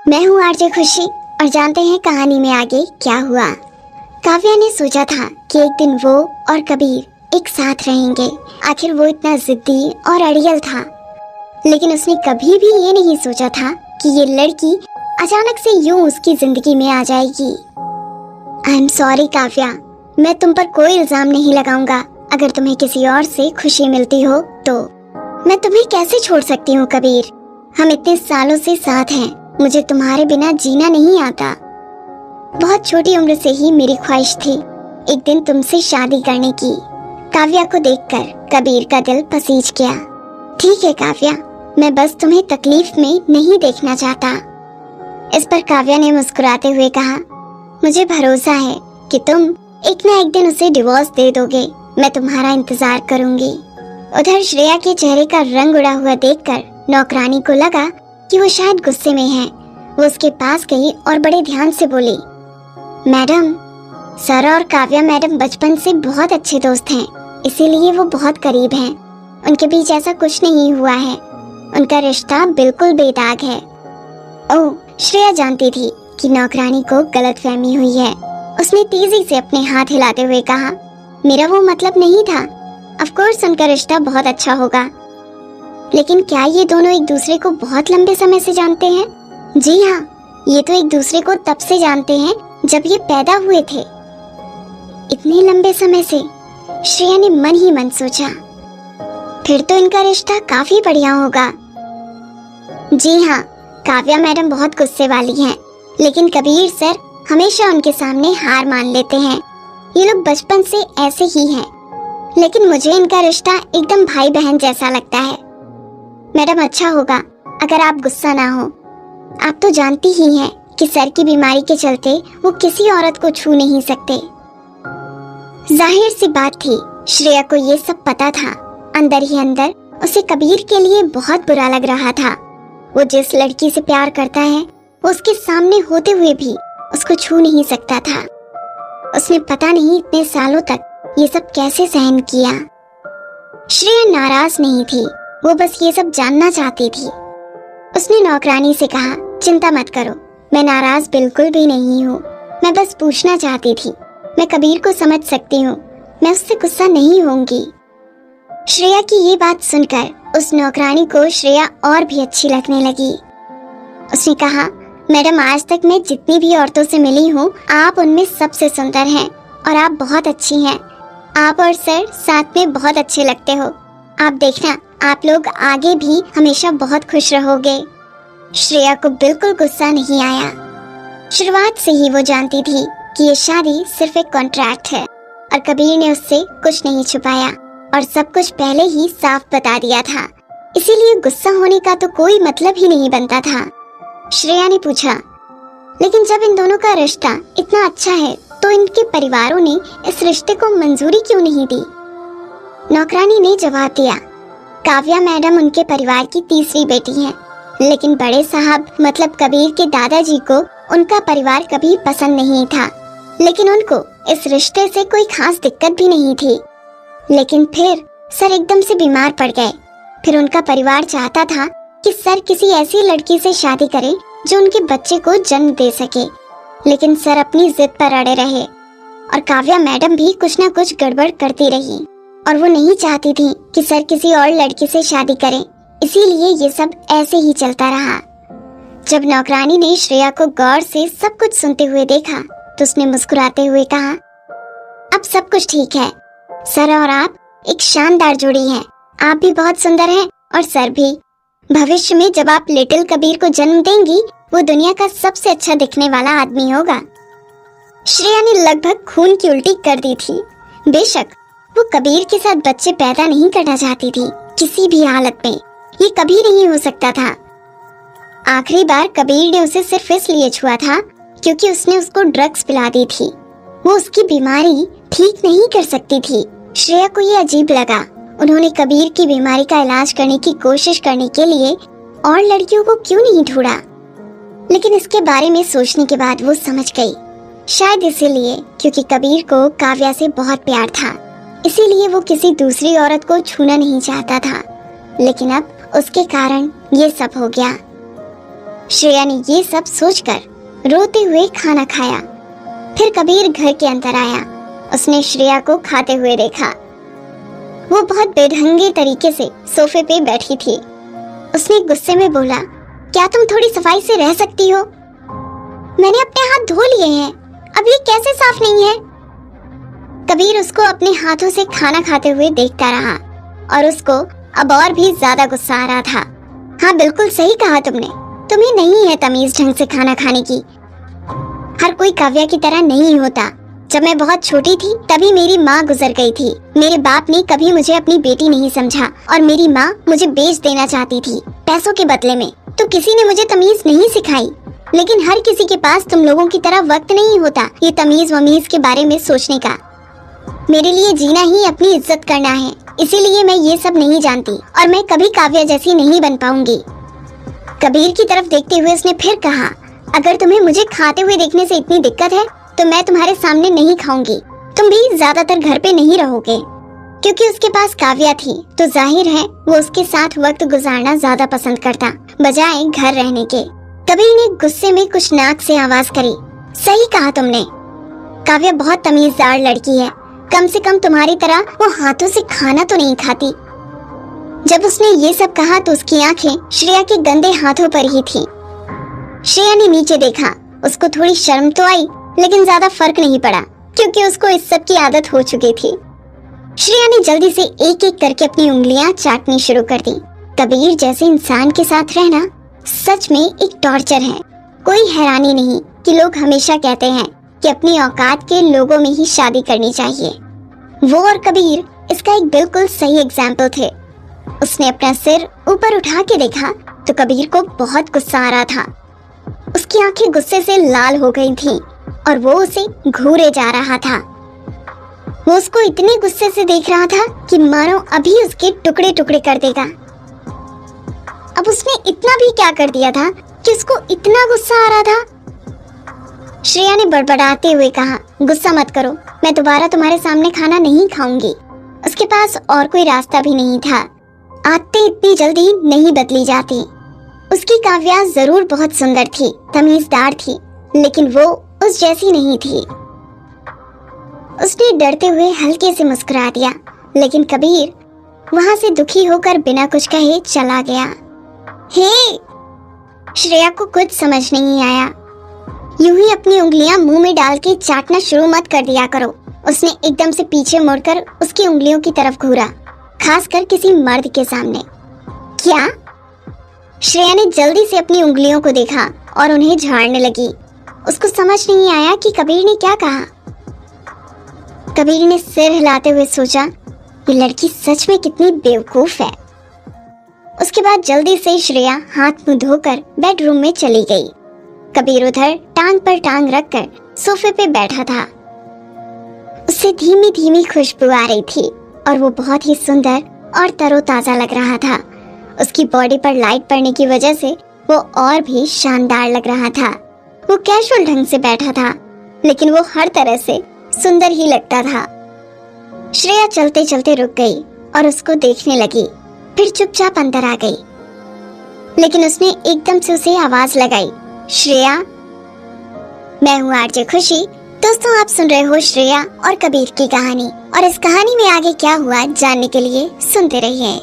मैं हूँ आरजे खुशी और जानते हैं कहानी में आगे क्या हुआ। काव्या ने सोचा था कि एक दिन वो और कबीर एक साथ रहेंगे। आखिर वो इतना जिद्दी और अड़ियल था, लेकिन उसने कभी भी ये नहीं सोचा था कि ये लड़की अचानक से यूं उसकी जिंदगी में आ जाएगी। आई एम सॉरी काव्या, मैं तुम पर कोई इल्जाम नहीं लगाऊंगा। अगर तुम्हें किसी और से खुशी मिलती हो तो मैं तुम्हें कैसे छोड़ सकती हूँ कबीर। हम इतने सालों से साथ हैं, मुझे तुम्हारे बिना जीना नहीं आता। बहुत छोटी उम्र से ही मेरी ख्वाहिश थी एक दिन तुमसे शादी करने की। काव्या को देखकर कबीर का दिल पसीज गया। ठीक है काव्या, मैं बस तुम्हें तकलीफ में नहीं देखना चाहता। इस पर काव्या ने मुस्कुराते हुए कहा, मुझे भरोसा है कि तुम एक ना एक दिन उसे डिवोर्स दे दोगे। मैं तुम्हारा इंतजार करूंगी। उधर श्रेया के चेहरे का रंग उड़ा हुआ देखकर नौकरानी को लगा कि वो शायद गुस्से में है। वो उसके पास गई और बड़े ध्यान से बोली, मैडम, सर और काव्या मैडम बचपन से बहुत अच्छे दोस्त हैं, इसीलिए वो बहुत करीब हैं। उनके बीच ऐसा कुछ नहीं हुआ है। उनका रिश्ता बिल्कुल बेदाग है। ओह, श्रेया जानती थी कि नौकरानी को गलतफहमी हुई है। उसने तेजी से अपने हाथ हिलाते हुए कहा, मेरा वो मतलब नहीं था। ऑफ कोर्स उनका रिश्ता बहुत अच्छा होगा, लेकिन क्या ये दोनों एक दूसरे को बहुत लंबे समय से जानते हैं? जी हाँ, ये तो एक दूसरे को तब से जानते हैं जब ये पैदा हुए थे। इतने लंबे समय से, श्रेया ने मन ही मन सोचा। फिर तो इनका रिश्ता काफी बढ़िया होगा। जी हाँ, काव्या मैडम बहुत गुस्से वाली हैं, लेकिन कबीर सर हमेशा उनके सामने हार मान लेते हैं। ये लोग बचपन से ऐसे ही हैं, लेकिन मुझे इनका रिश्ता एकदम भाई बहन जैसा लगता है। मैडम, अच्छा होगा अगर आप गुस्सा ना हो। आप तो जानती ही हैं कि सर की बीमारी के चलते वो किसी औरत को छू नहीं सकते। जाहिर सी बात थी, श्रेया को ये सब पता था। अंदर ही अंदर उसे कबीर के लिए बहुत बुरा लग रहा था। वो जिस लड़की से प्यार करता है, वो उसके सामने होते हुए भी उसको छू नहीं सकता था। उसने पता नहीं इतने सालों तक ये सब कैसे सहन किया। श्रेया नाराज नहीं थी, वो बस ये सब जानना चाहती थी। उसने नौकरानी से कहा, चिंता मत करो, मैं नाराज बिल्कुल भी नहीं हूँ। मैं बस पूछना चाहती थी। मैं कबीर को समझ सकती हूँ, मैं उससे गुस्सा नहीं होंगी। श्रेया की ये बात सुनकर उस नौकरानी को श्रेया और भी अच्छी लगने लगी। उसने कहा, मैडम, आज तक मैं जितनी भी औरतों से मिली हूँ, आप उनमें सबसे सुंदर हैं और आप बहुत अच्छी हैं। आप और सर साथ में बहुत अच्छे लगते हो। आप देखना, आप लोग आगे भी हमेशा बहुत खुश रहोगे। श्रेया को बिल्कुल गुस्सा नहीं आया। शुरुआत से ही वो जानती थी कि ये शादी सिर्फ एक कॉन्ट्रैक्ट है और कबीर ने उससे कुछ नहीं छुपाया और सब कुछ पहले ही साफ बता दिया था। इसीलिए गुस्सा होने का तो कोई मतलब ही नहीं बनता था। श्रेया ने पूछा, लेकिन जब इन दोनों का रिश्ता इतना अच्छा है तो इनके परिवारों ने इस रिश्ते को मंजूरी क्यों नहीं दी? नौकरानी ने जवाब दिया, काव्या मैडम उनके परिवार की तीसरी बेटी हैं, लेकिन बड़े साहब मतलब कबीर के दादाजी को उनका परिवार कभी पसंद नहीं था, लेकिन उनको इस रिश्ते से कोई खास दिक्कत भी नहीं थी। लेकिन फिर सर एकदम से बीमार पड़ गए। फिर उनका परिवार चाहता था कि सर किसी ऐसी लड़की से शादी करें जो उनके बच्चे को जन्म दे सके, लेकिन सर अपनी जिद पर अड़े रहे और काव्या मैडम भी कुछ न कुछ गड़बड़ करती रही और वो नहीं चाहती थी कि सर किसी और लड़की से शादी करें। इसीलिए ये सब ऐसे ही चलता रहा। जब नौकरानी ने श्रेया को गौर से सब कुछ सुनते हुए देखा तो उसने मुस्कुराते हुए कहा, अब सब कुछ ठीक है। सर और आप एक शानदार जोड़ी हैं। आप भी बहुत सुंदर हैं और सर भी। भविष्य में जब आप लिटिल कबीर को जन्म देंगी, वो दुनिया का सबसे अच्छा दिखने वाला आदमी होगा। श्रेया ने लगभग खून की उल्टी कर दी थी। बेशक वो कबीर के साथ बच्चे पैदा नहीं करना चाहती थी किसी भी हालत में। ये कभी नहीं हो सकता था। आखिरी बार कबीर ने उसे सिर्फ इसलिए छुआ था क्योंकि उसने उसको ड्रग्स पिला दी थी। वो उसकी बीमारी ठीक नहीं कर सकती थी। श्रेया को ये अजीब लगा। उन्होंने कबीर की बीमारी का इलाज करने की कोशिश करने के लिए और लड़कियों को क्यों नहीं ढूंढा? लेकिन इसके बारे में सोचने के बाद वो समझ गई, शायद इसीलिए क्योंकि कबीर को काव्या से बहुत प्यार था, इसीलिए वो किसी दूसरी औरत को छूना नहीं चाहता था। लेकिन अब उसके कारण ये सब हो गया। श्रेया ने ये सब सोचकर रोते हुए खाना खाया। फिर कबीर घर के अंदर आया। उसने श्रेया को खाते हुए देखा। वो बहुत बेढंगे तरीके से सोफे पे बैठी थी। उसने गुस्से में बोला, क्या तुम थोड़ी सफाई से रह सकती हो? मैंने अपने हाथ धो लिए हैं, अब ये कैसे साफ नहीं है? कबीर उसको अपने हाथों से खाना खाते हुए देखता रहा और उसको अब और भी ज्यादा गुस्सा आ रहा था। हाँ, बिल्कुल सही कहा तुमने, तुम्हें नहीं है तमीज ढंग से खाना खाने की। हर कोई काव्या की तरह नहीं होता। जब मैं बहुत छोटी थी तभी मेरी माँ गुजर गई थी। मेरे बाप ने कभी मुझे अपनी बेटी नहीं समझा और मेरी माँ मुझे बेच देना चाहती थी पैसों के बदले में। तो किसी ने मुझे तमीज नहीं सिखाई। लेकिन हर किसी के पास तुम लोगों की तरह वक्त नहीं होता ये तमीज वमीज के बारे में सोचने का। मेरे लिए जीना ही अपनी इज्जत करना है, इसीलिए मैं ये सब नहीं जानती और मैं कभी काव्या जैसी नहीं बन पाऊंगी। कबीर की तरफ देखते हुए उसने फिर कहा, अगर तुम्हें मुझे खाते हुए देखने से इतनी दिक्कत है तो मैं तुम्हारे सामने नहीं खाऊंगी। तुम भी ज्यादातर घर पे नहीं रहोगे। क्योंकि उसके पास काव्या थी तो जाहिर है वो उसके साथ वक्त गुजारना ज्यादा पसंद करता बजाय घर रहने के। कबीर ने गुस्से में कुछ नाक से आवाज करी, सही कहा तुमने, काव्या बहुत तमीजदार लड़की है। कम से कम तुम्हारी तरह वो हाथों से खाना तो नहीं खाती। जब उसने ये सब कहा तो उसकी आंखें श्रेया के गंदे हाथों पर ही थी। श्रेया ने नीचे देखा। उसको थोड़ी शर्म तो आई लेकिन ज्यादा फर्क नहीं पड़ा क्योंकि उसको इस सब की आदत हो चुकी थी। श्रेया ने जल्दी से एक एक करके अपनी उंगलियां चाटनी शुरू कर दी। कबीर जैसे इंसान के साथ रहना सच में एक टॉर्चर है। कोई हैरानी नहीं कि लोग हमेशा कहते हैं कि अपनी औकात के लोगों में ही शादी करनी चाहिए। वो और कबीर इसका एक बिल्कुल सही एग्जाम्पल थे। उसने अपना सिर ऊपर उठा के देखा तो कबीर को बहुत गुस्सा आ रहा था। उसकी आंखें गुस्से से लाल हो गई थीं और वो उसे घूरे जा रहा था। वो उसको इतने गुस्से से देख रहा था कि मानो अभी उसके टुकड़े टुकड़े कर देगा। अब उसने इतना भी क्या कर दिया था कि उसको इतना गुस्सा आ रहा था। श्रेया ने बड़बड़ाते हुए कहा, गुस्सा मत करो, मैं दोबारा तुम्हारे सामने खाना नहीं खाऊंगी। उसके पास और कोई रास्ता भी नहीं था। आदतें इतनी जल्दी नहीं बदली जाती। उसकी काव्या जरूर बहुत सुंदर थी, तमीजदार थी, लेकिन वो उस जैसी नहीं थी। उसने डरते हुए हल्के से मुस्कुरा दिया, लेकिन कबीर वहां से दुखी होकर बिना कुछ कहे चला गया। हे! श्रेया को कुछ समझ नहीं आया। यूं ही अपनी उंगलियां मुंह में डाल के चाटना शुरू मत कर दिया करो। उसने एकदम से पीछे मुड़कर उसकी उंगलियों की तरफ घूरा, खासकर किसी मर्द के सामने। क्या? श्रेया ने जल्दी से अपनी उंगलियों को देखा और उन्हें झाड़ने लगी। उसको समझ नहीं आया कि कबीर ने क्या कहा। कबीर ने सिर हिलाते हुए सोचा, ये लड़की सच में कितनी बेवकूफ है। उसके बाद जल्दी से श्रेया हाथ मुंह धोकर बेडरूम में चली गई। कबीर उधर टांग पर टांग रखकर सोफे पे बैठा था। उससे धीमी धीमी खुशबू आ रही थी और वो बहुत ही सुंदर और तरोताजा लग रहा था। उसकी बॉडी पर लाइट पड़ने की वजह से वो और भी शानदार लग रहा था। वो कैजुअल ढंग से बैठा था, लेकिन वो हर तरह से सुंदर ही लगता था। श्रेया चलते चलते रुक गई और उसको देखने लगी, फिर चुपचाप अंदर आ गई। लेकिन उसने एकदम से उसे आवाज लगाई, श्रेया। मैं हूँ आरजे खुशी। दोस्तों, आप सुन रहे हो श्रेया और कबीर की कहानी, और इस कहानी में आगे क्या हुआ जानने के लिए सुनते रहिए।